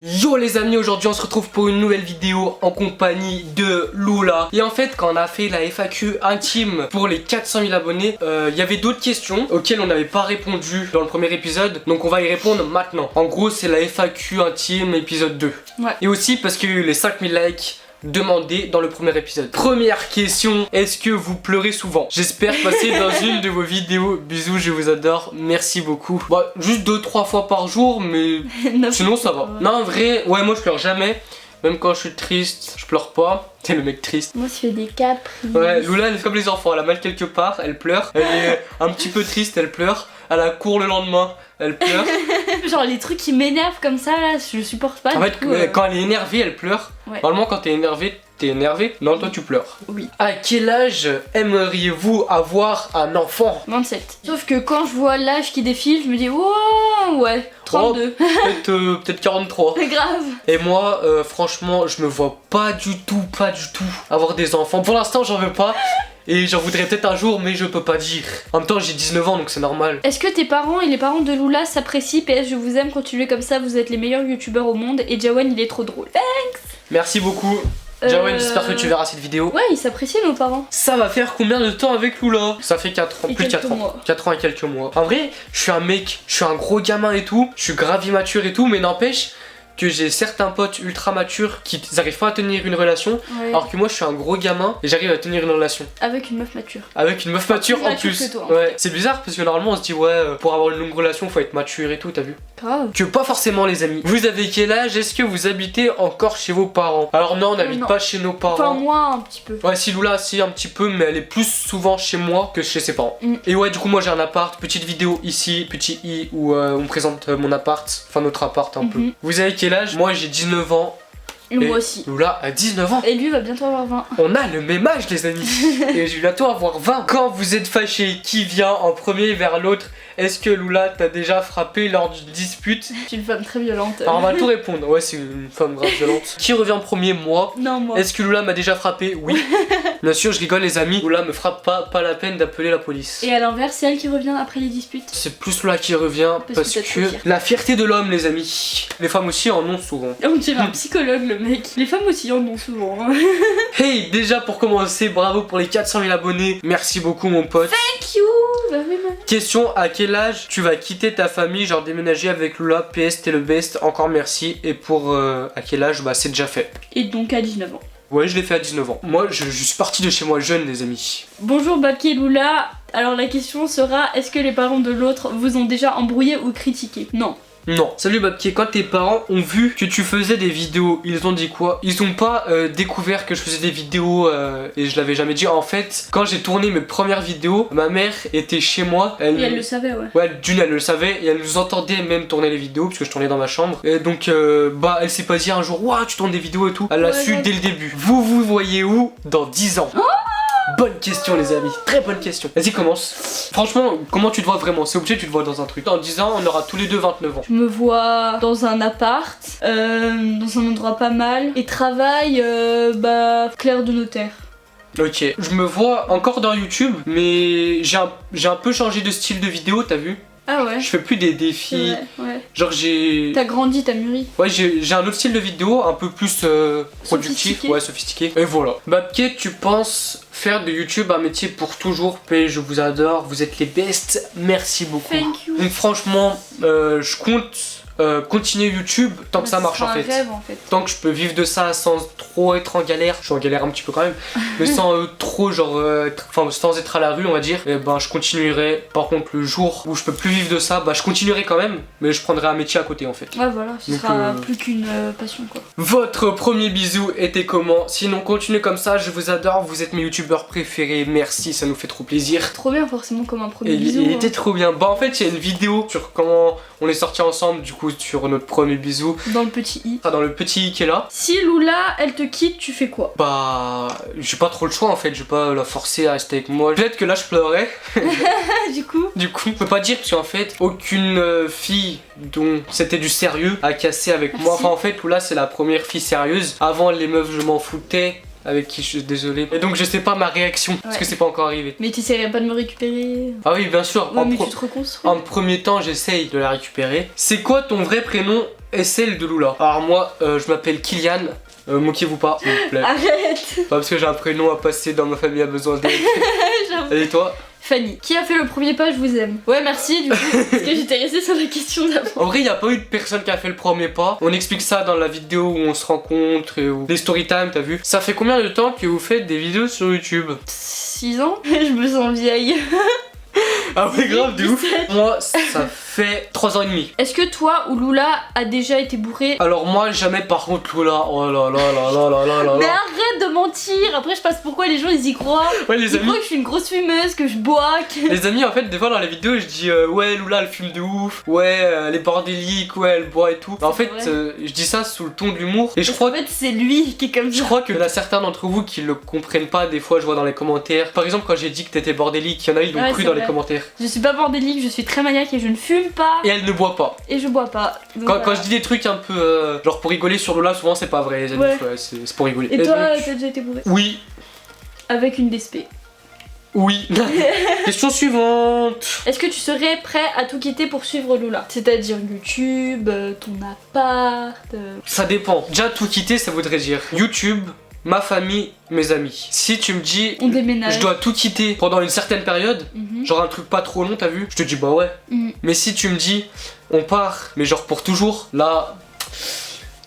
Yo les amis, aujourd'hui on se retrouve pour une nouvelle vidéo en compagnie de Lula. Et en fait quand on a fait la FAQ intime pour les 400 000 abonnés, il y avait d'autres questions auxquelles on n'avait pas répondu dans le premier épisode. Donc on va y répondre maintenant. En gros c'est la FAQ intime épisode 2. Ouais. Et aussi parce qu'il y a eu les 5000 likes demandé dans le premier épisode. Première question, est-ce que vous pleurez souvent? J'espère passer dans une de vos vidéos. Bisous, je vous adore, merci beaucoup. Bah, juste 2-3 fois par jour, mais sinon ça va. Non, en vrai, ouais, moi je pleure jamais. Même quand je suis triste, je pleure pas. T'es le mec triste. Moi, je fais des caprices. Ouais, Lula, elle est comme les enfants. Elle a mal quelque part, elle pleure. Elle est un petit peu triste, elle pleure. Elle a cours le lendemain, elle pleure. Genre les trucs qui m'énervent comme ça, là, je supporte pas. En fait, quand elle est énervée, elle pleure. Ouais. Normalement, quand t'es énervé. Non, toi tu pleures. Oui. À quel âge aimeriez-vous avoir un enfant? 27. Sauf que quand je vois l'âge qui défile, je me dis, wow, ouais, 32. Peut-être 43. C'est grave. Et moi, franchement, je me vois pas du tout avoir des enfants. Pour l'instant, j'en veux pas. Et j'en voudrais peut-être un jour, mais je peux pas dire. En même temps, j'ai 19 ans, donc c'est normal. Est-ce que tes parents et les parents de Lula s'apprécient? PS, je vous aime, continuez comme ça, vous êtes les meilleurs youtubeurs au monde. Et Jawan, il est trop drôle. Merci beaucoup. Jawan, j'espère que tu verras cette vidéo. Ouais, ils s'apprécient nos parents. Ça va faire combien de temps avec Lula? Ça fait 4 ans, Et plus de 4 quelques ans. mois. 4 ans et quelques mois. En vrai, je suis un mec, je suis un gros gamin et tout. Je suis grave immature et tout, mais n'empêche que j'ai certains potes ultra matures qui n'arrivent pas à tenir une relation. Ouais. Alors que moi, je suis un gros gamin et j'arrive à tenir une relation. Avec une meuf mature. Avec une meuf mature plus en mature plus. que toi, en Ouais. C'est bizarre parce que normalement, on se dit, ouais, pour avoir une longue relation, faut être mature et tout, t'as vu? Grave. Que pas forcément, les amis. Vous avez quel âge? Est-ce que vous habitez encore chez vos parents? Alors non, on n'habite non. pas chez nos parents. Enfin, moi, un petit peu. Ouais, si Lula, si un petit peu, mais elle est plus souvent chez moi que chez ses parents. Et ouais, du coup, moi j'ai un appart. Petite vidéo ici, petit i, où on me présente mon appart, enfin notre appart un peu. Vous avez quel âge? Moi j'ai 19 ans. Et moi aussi. Lula a 19 ans. Et lui va bientôt avoir 20. On a le même âge, les amis. Et je vais bientôt avoir 20. Quand vous êtes fâchés, qui vient en premier vers l'autre? Est-ce que Lula t'a déjà frappé lors d'une dispute? Je suis une femme très violente. Alors on va tout répondre. Ouais, c'est une femme grave violente. Qui revient en premier? Moi. Non, moi. Est-ce que Lula m'a déjà frappé? Oui. Bien sûr, je rigole, les amis. Lula me frappe pas la peine d'appeler la police. Et à l'inverse, c'est elle qui revient après les disputes. C'est plus Lula qui revient parce que t'as trop que fier. la fierté de l'homme, les amis. Les femmes aussi en ont souvent. On dirait un psychologue, le mec. Les femmes aussi en ont souvent. Hein. Hey, déjà pour commencer, bravo pour les 400 000 abonnés. Merci beaucoup, mon pote. Thank you. Bah oui, maman. Question, à quel âge tu vas quitter ta famille, genre déménager avec Lula? PS, t'es le best, encore merci. Et pour à quel âge? Bah c'est déjà fait. Et donc à 19 ans. Ouais, je l'ai fait à 19 ans. Moi, je suis parti de chez moi jeune, les amis. Bonjour Babki et Lula. Alors la question sera, est-ce que les parents de l'autre vous ont déjà embrouillé ou critiqué? Non. Non. Salut Babki, quand tes parents ont vu que tu faisais des vidéos, ils ont dit quoi? Ils ont pas découvert que je faisais des vidéos et je l'avais jamais dit. En fait, quand j'ai tourné mes premières vidéos, ma mère était chez moi. Et elle le savait, ouais. Ouais, d'une elle le savait et elle nous entendait même tourner les vidéos parce que je tournais dans ma chambre. Et donc, bah, elle s'est pas dit un jour, waouh, tu tournes des vidéos et tout. Elle l'a su dès le début. Vous voyez où dans 10 ans? Bonne question, les amis, très bonne question. Vas-y, commence. Franchement, comment tu te vois vraiment? C'est obligé, tu te vois dans un truc. Dans 10 ans, on aura tous les deux 29 ans. Je me vois dans un appart, dans un endroit pas mal. Et travail, bah, clerc de notaire. Ok, je me vois encore dans YouTube, mais j'ai un peu changé de style de vidéo, t'as vu? Ah ouais. Je fais plus des défis. Ouais. Genre j'ai... T'as grandi, t'as mûri. Ouais, j'ai un autre style de vidéo, un peu plus productif, Sophistiqué. ouais, sophistiqué. Et voilà. Babki, tu penses faire de YouTube un métier pour toujours? P, je vous adore, vous êtes les best, merci beaucoup. Thank you. Donc franchement, je compte continuer YouTube tant que ça marche en fait. C'est un rêve en fait. Tant que je peux vivre de ça sans trop être en galère, je suis en galère un petit peu quand même, mais sans trop genre, enfin sans être à la rue on va dire, et ben je continuerai. Par contre le jour où je peux plus vivre de ça, bah je continuerai quand même, mais je prendrai un métier à côté en fait. Ouais voilà, ce Donc, sera plus qu'une passion quoi. Votre premier bisou était comment? Sinon continuez comme ça, je vous adore, vous êtes mes youtubeurs préférés, merci, ça nous fait trop plaisir. Trop bien forcément comme un premier Et bisou. il était trop bien. Bah en fait il y a une vidéo sur comment on est sortis ensemble du coup sur notre premier bisou. Dans le petit i. Ah, dans le petit i qui est là. Si Lula elle te quitte, tu fais quoi? Bah j'ai pas trop le choix en fait, je vais pas la forcer à rester avec moi. Peut-être que là je pleurais. Du coup Je peux pas dire parce qu'en fait aucune fille dont c'était du sérieux a cassé avec moi. Enfin en fait Lula c'est la première fille sérieuse. Avant les meufs je m'en foutais. Avec qui je suis désolé. Et donc je sais pas ma réaction parce que c'est pas encore arrivé. Mais t'essaierais pas de me récupérer? Ah oui bien sûr. Ouais, mais tu te reconstruis. En premier temps j'essaye de la récupérer. C'est quoi ton vrai prénom est celle de Lula. Alors moi, je m'appelle Kylian. Moquez-vous pas, s'il vous plaît. Arrête. Pas parce que j'ai un prénom à passer dans ma famille a besoin d'aide. Et toi? Fanny. Qui a fait le premier pas, je vous aime. Ouais, merci du coup, parce que j'étais restée sur la question d'avant. En vrai, il n'y a pas eu de personne qui a fait le premier pas. On explique ça dans la vidéo où on se rencontre, ou les story time, t'as vu? Ça fait combien de temps que vous faites des vidéos sur YouTube? 6 ans. Je me sens vieille. Ah ouais, grave, de ouf. Moi, ça fait 3 ans et demi. Est-ce que toi ou Lula a déjà été bourré? Alors moi, jamais par contre Lula. Oh là là là là là là là. Mais arrête de mentir. Après, je passe pourquoi les gens ils y croient. Ouais, les Ils amis. croient que je suis une grosse fumeuse, que je bois. Les amis, en fait, des fois dans les vidéos, je dis ouais, Lula elle fume de ouf. Ouais, elle est bordélique. Ouais, elle boit et tout. Mais en fait, je dis ça sous le ton de l'humour. Et je crois en fait, c'est lui qui est comme ça. Je crois qu'il y en a certains d'entre vous qui le comprennent pas. Des fois, je vois dans les commentaires. Par exemple, quand j'ai dit que t'étais bordélique, il y en a ils l'ont cru dans les commentaires. Je suis pas bordélique, je suis très maniaque et je ne fume pas. Et elle ne boit pas. Et je bois pas. Quand je dis des trucs un peu genre pour rigoler sur Lola, souvent c'est pas vrai, les amis. Ouais. Ouais, c'est pour rigoler. Et toi, donc, t'as déjà été bourré? Oui. Avec une DSP. Oui. Question suivante. Est-ce que tu serais prêt à tout quitter pour suivre Lula? C'est-à-dire YouTube, ton appart. Ça dépend. Déjà, tout quitter, ça voudrait dire YouTube, ma famille, mes amis. Si tu me dis on déménage, je dois tout quitter pendant une certaine période, genre un truc pas trop long, t'as vu? Je te dis bah ouais. Mais si tu me dis on part, mais genre pour toujours, là.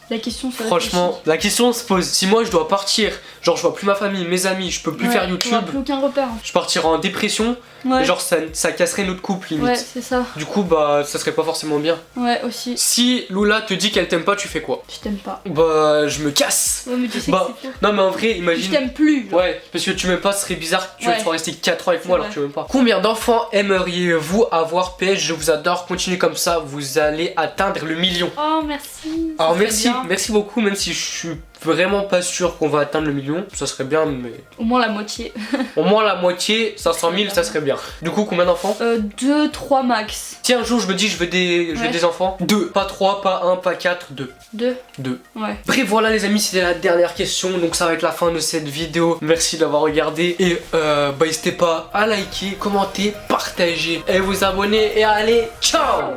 La question se franchement, la question se pose. Si moi je dois partir, genre je vois plus ma famille, mes amis, je peux plus faire YouTube. Plus aucun repère. Je partirai en dépression. Ouais. Et genre ça casserait notre couple limite. Ouais, c'est ça. Du coup bah ça serait pas forcément bien. Ouais, aussi. Si Lula te dit qu'elle t'aime pas, tu fais quoi? Je t'aime pas. Bah je me casse. Ouais, mais tu sais bah, que c'est faux. Non mais en vrai, imagine. Je t'aime plus. Genre. Ouais, parce que tu m'aimes pas, ce serait bizarre que tu sois resté 4 ans avec moi alors que tu m'aimes pas. Combien d'enfants aimeriez-vous avoir? PS, je vous adore, continuez comme ça, vous allez atteindre le million. Oh merci. Alors merci beaucoup, même si je suis vraiment pas sûr qu'on va atteindre le million, ça serait bien, mais. Au moins la moitié. Au moins la moitié, 500 000, ça serait bien. Du coup, combien d'enfants? 2, 3 max. Si un jour je me dis je veux des enfants, 2, pas 3, pas 1, pas 4, 2. 2. Ouais. Bref, voilà les amis, c'était la dernière question, donc ça va être la fin de cette vidéo. Merci d'avoir regardé et bah n'hésitez pas à liker, commenter, partager et vous abonner et allez, ciao!